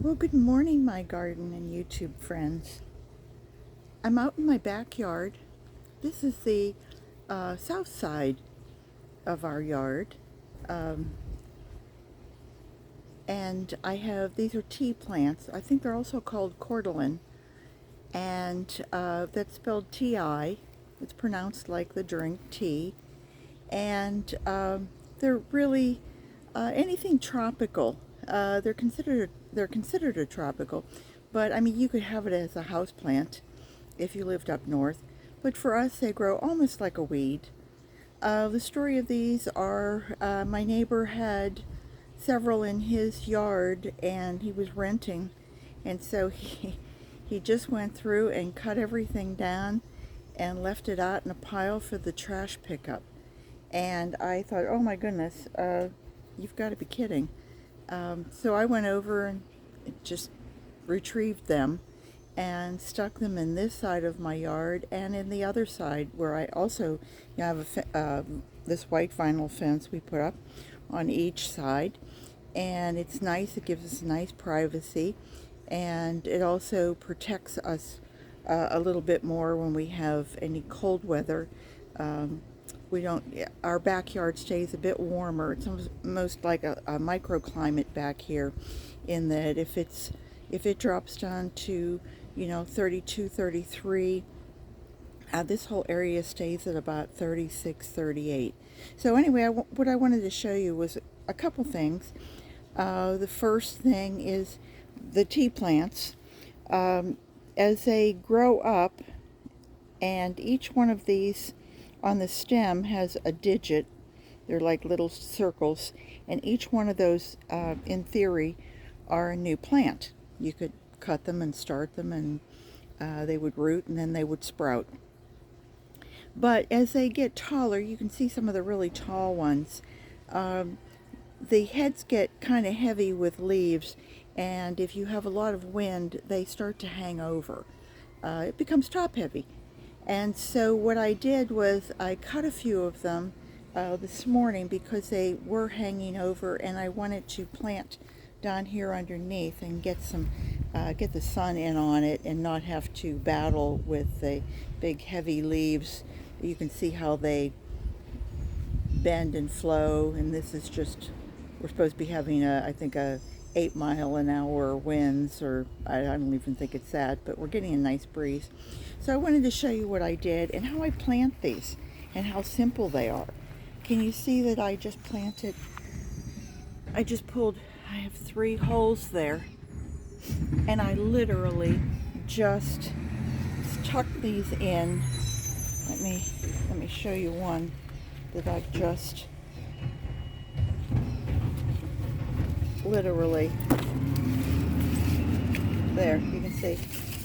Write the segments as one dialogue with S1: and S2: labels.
S1: Well, good morning, my garden and YouTube friends. I'm out in my backyard. This is the south side of our yard. Um, and I have, these are tea plants. I think they're also called cordylan. And that's spelled T-I. It's pronounced like the drink tea. And they're really anything tropical. They're considered a tropical, but I mean you could have it as a house plant if you lived up north. But for us, they grow almost like a weed. The story of these are my neighbor had several in his yard, and he was renting, and so he just went through and cut everything down and left it out in a pile for the trash pickup. And I thought, oh my goodness, you've got to be kidding. So I went over and just retrieved them and stuck them in this side of my yard and in the other side where I also have this white vinyl fence we put up on each side. And it's nice, it gives us nice privacy, and it also protects us a little bit more when we have any cold weather. We don't, our backyard stays a bit warmer. It's almost like a microclimate back here, in that if it drops down to 32, 33, this whole area stays at about 36, 38. So anyway, what I wanted to show you was a couple things. The first thing is the tea plants. As they grow up, and each one of these on the stem has a digit. They're like little circles, and each one of those, in theory, are a new plant. You could cut them and start them, and they would root, and then they would sprout. But as they get taller, you can see some of the really tall ones. The heads get kind of heavy with leaves, and if you have a lot of wind, they start to hang over. It becomes top heavy. And so what I did was I cut a few of them this morning because they were hanging over, and I wanted to plant down here underneath and get the sun in on it and not have to battle with the big heavy leaves. You can see how they bend and flow, and this is just, we're supposed to be having I think a 8-mile-an-hour winds, or I don't even think it's that, but we're getting a nice breeze. So I wanted to show you what I did and how I plant these and how simple they are. Can you see that I just planted, I have 3 holes there, and I literally just tuck these in. Let me show you one that I've just literally, there, you can see,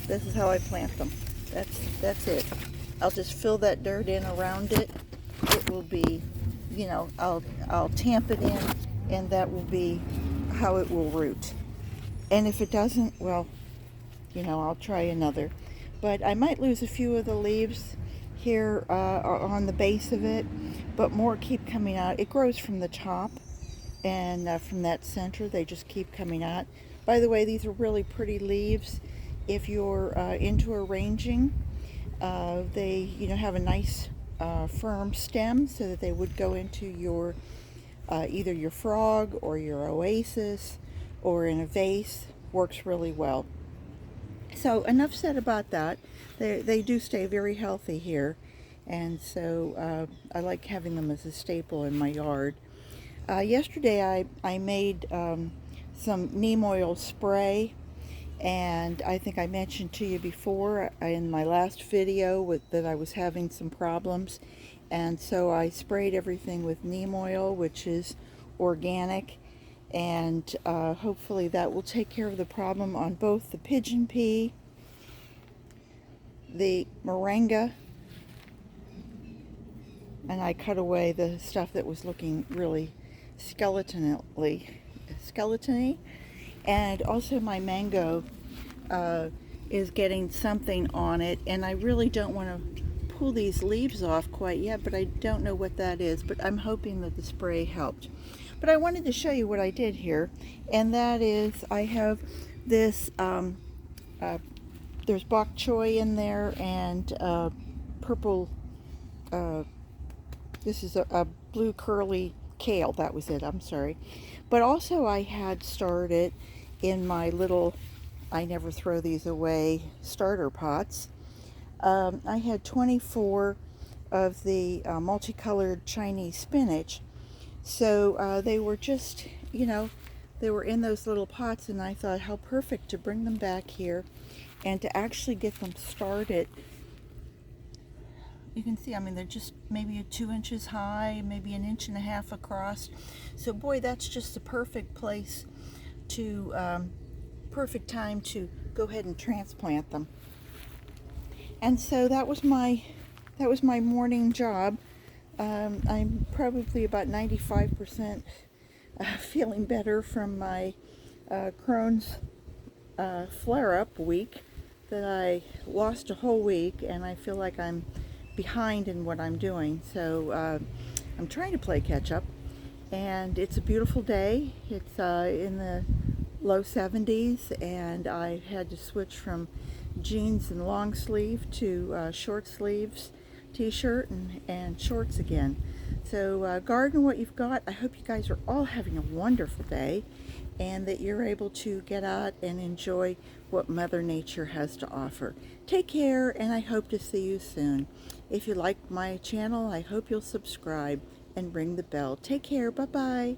S1: this is how I plant them. That's it. I'll just fill that dirt in around it. It will be, I'll tamp it in, and that will be how it will root. And if it doesn't, well, I'll try another. But I might lose a few of the leaves here on the base of it, but more keep coming out. It grows from the top, and from that center they just keep coming out. By the way, these are really pretty leaves. If you're into arranging, they have a nice firm stem so that they would go into your either your frog or your oasis, or in a vase. Works really well. So enough said about that. They do stay very healthy here, and so I like having them as a staple in my yard. Yesterday I made some neem oil spray, and I think I mentioned to you before in my last video that I was having some problems, and so I sprayed everything with neem oil, which is organic, and hopefully that will take care of the problem on both the pigeon pea, the moringa, and I cut away the stuff that was looking really skeletony, and also my mango is getting something on it, and I really don't want to pull these leaves off quite yet, but I don't know what that is, but I'm hoping that the spray helped. But I wanted to show you what I did here, and that is I have this, uh, there's bok choy in there, and purple, uh, this is a blue curly kale. That was it, I'm sorry. But also I had started in my little, I never throw these away, starter pots. I had 24 of the multicolored Chinese spinach. So they were just, they were in those little pots, and I thought how perfect to bring them back here and to actually get them started. You can see, I mean, they're just maybe 2 inches high, maybe an inch and a half across. So boy, that's just the perfect place to, perfect time to go ahead and transplant them. And so that was my morning job. I'm probably about 95% feeling better from my Crohn's flare-up week, that I lost a whole week, and I feel like I'm behind in what I'm doing. So I'm trying to play catch up, and it's a beautiful day. It's in the low 70s, and I had to switch from jeans and long sleeve to short sleeves t-shirt and shorts again. So garden what you've got. I hope you guys are all having a wonderful day, and that you're able to get out and enjoy what Mother Nature has to offer. Take care, and I hope to see you soon. If you like my channel, I hope you'll subscribe and ring the bell. Take care. Bye-bye.